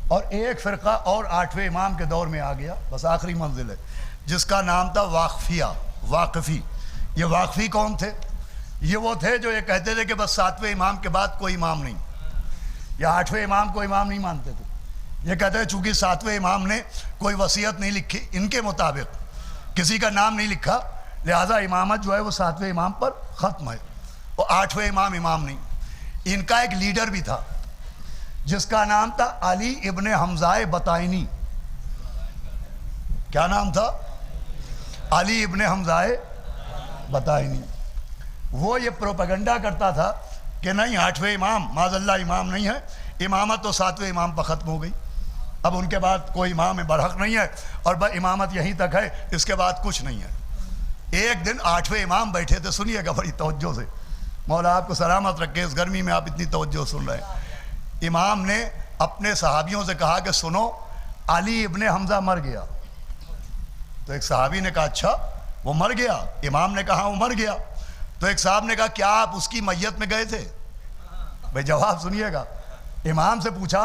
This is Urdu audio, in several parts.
اور ایک فرقہ اور 8ویں امام کے دور میں آ گیا، بس آخری منزل ہے، جس کا نام تھا واقفی۔ یہ واقفی کون تھے؟ یہ وہ تھے جو یہ کہتے تھے کہ بس 7ویں امام کے بعد کوئی امام نہیں، یا 8ویں امام کو امام نہیں مانتے تھے۔ یہ کہتے ہیں چونکہ 7ویں امام نے کوئی وصیت نہیں لکھی، ان کے مطابق کسی کا نام نہیں لکھا، لہذا امامت جو ہے وہ 7ویں امام پر ختم ہے، اور 8ویں امام نہیں۔ ان کا ایک لیڈر بھی تھا جس کا نام تھا علی ابن حمزہ بطائنی۔ کیا نام تھا؟ علی ابن حمزہ بطائنی۔ وہ یہ پروپیگنڈا کرتا تھا کہ نہیں 8ویں امام معاذ اللہ امام نہیں ہے، امامت تو 7ویں امام پر ختم ہو گئی، اب ان کے بعد کوئی امام برحق نہیں ہے، اور امامت یہیں تک ہے، اس کے بعد کچھ نہیں ہے۔ ایک دن 8ویں امام بیٹھے تھے، سنیے گا بڑی توجہ سے، مولا آپ کو سلامت رکھے، اس گرمی میں آپ اتنی توجہ سن رہے ہیں۔ امام نے اپنے صحابیوں سے کہا کہ سنو، علی ابن حمزہ مر گیا۔ تو ایک صحابی نے کہا اچھا وہ مر گیا؟ امام نے کہا وہ مر گیا۔ تو ایک صاحب نے کہا کیا آپ اس کی میت میں گئے تھے؟ بھئی جواب سنیے گا، امام سے پوچھا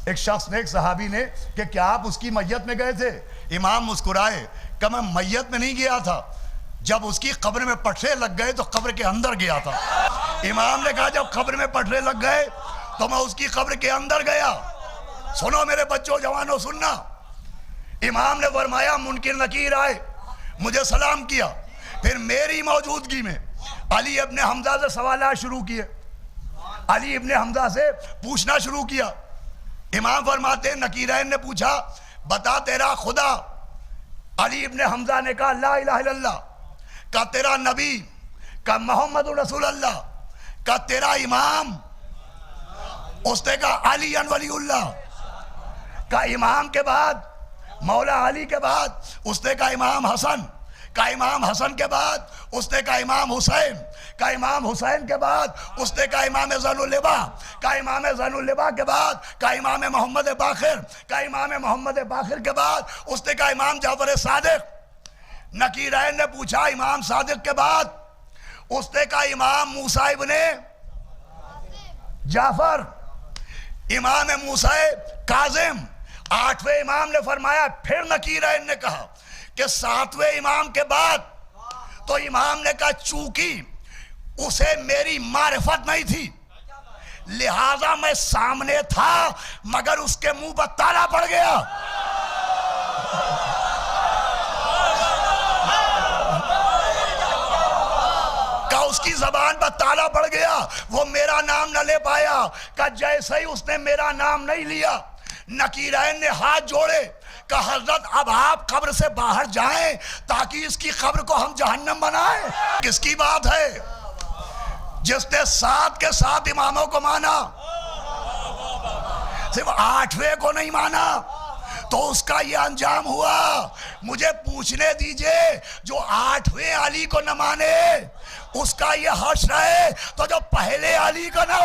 ایک شخص نے، ایک صحابی نے، کہ کیا آپ اس کی میت میں گئے تھے؟ امام مسکرائے کہ میں میت میں نہیں گیا تھا، جب اس کی قبر میں پٹھے لگ گئے تو قبر کے اندر گیا تھا۔ امام نے کہا جب قبر میں پٹھے لگ گئے تو میں اس کی قبر کے اندر گیا۔ سنو میرے بچوں جوانوں سننا، امام نے فرمایا منکر نکیر آئے، مجھے سلام کیا، پھر میری موجودگی میں علی ابن حمزہ سے سوالات شروع کیے، علی ابن حمزہ سے پوچھنا شروع کیا۔ امام فرماتے ہیں نکیرین نے پوچھا بتا تیرا خدا؟ علی ابن حمزہ نے کہا لا الہ الا اللہ۔ کہا تیرا نبی؟ کہا محمد رسول اللہ۔ کہا تیرا امام؟ اس نے کہا علی ولی اللہ۔ کہا امام کے بعد؟ مولا علی کے بعد؟ اس نے کہا امام حسن۔ کہا امام حسن کے بعد؟ اس نے کہا امام حسین۔ کہا امام حسین کے بعد؟ اس نے کہا امام زین اللبا۔ کہا امام زین اللبا کے بعد؟ کہا امام محمد باقر۔ کہا امام محمد باقر کے بعد؟ اس نے کہا امام جعفر صادق۔ نکیرین نے پوچھا امام صادق کے بعد؟ اس نے کہا امام موسیٰ ابن جعفر، امام موسیٰ کاظم۔ 8ویں امام نے فرمایا، پھر نکیرین نے کہا کہ 7ویں امام کے بعد؟ تو امام نے کہا چونکہ اسے میری معرفت نہیں تھی لہذا میں سامنے تھا مگر اس کے منہ پر تالا پڑ گیا۔ کہ اس کی زبان پر تالا پڑ گیا، وہ میرا نام نہ لے پایا۔ کہ جیسے ہی اس نے میرا نام نہیں لیا، نکیرین نے ہاتھ جوڑے کہ حضرت اب آپ قبر سے باہر جائیں تاکہ اس کی قبر کو ہم جہنم بنائیں۔ کس کی بات ہے؟ جس نے 7 کے 7 اماموں کو مانا، صرف 8ویں کو نہیں مانا، تو اس کا یہ انجام ہوا۔ مجھے پوچھنے دیجئے جو 8ویں علی کو نہ مانے اس کا یہ حشر ہے، تو جو پہلے علی کو نہ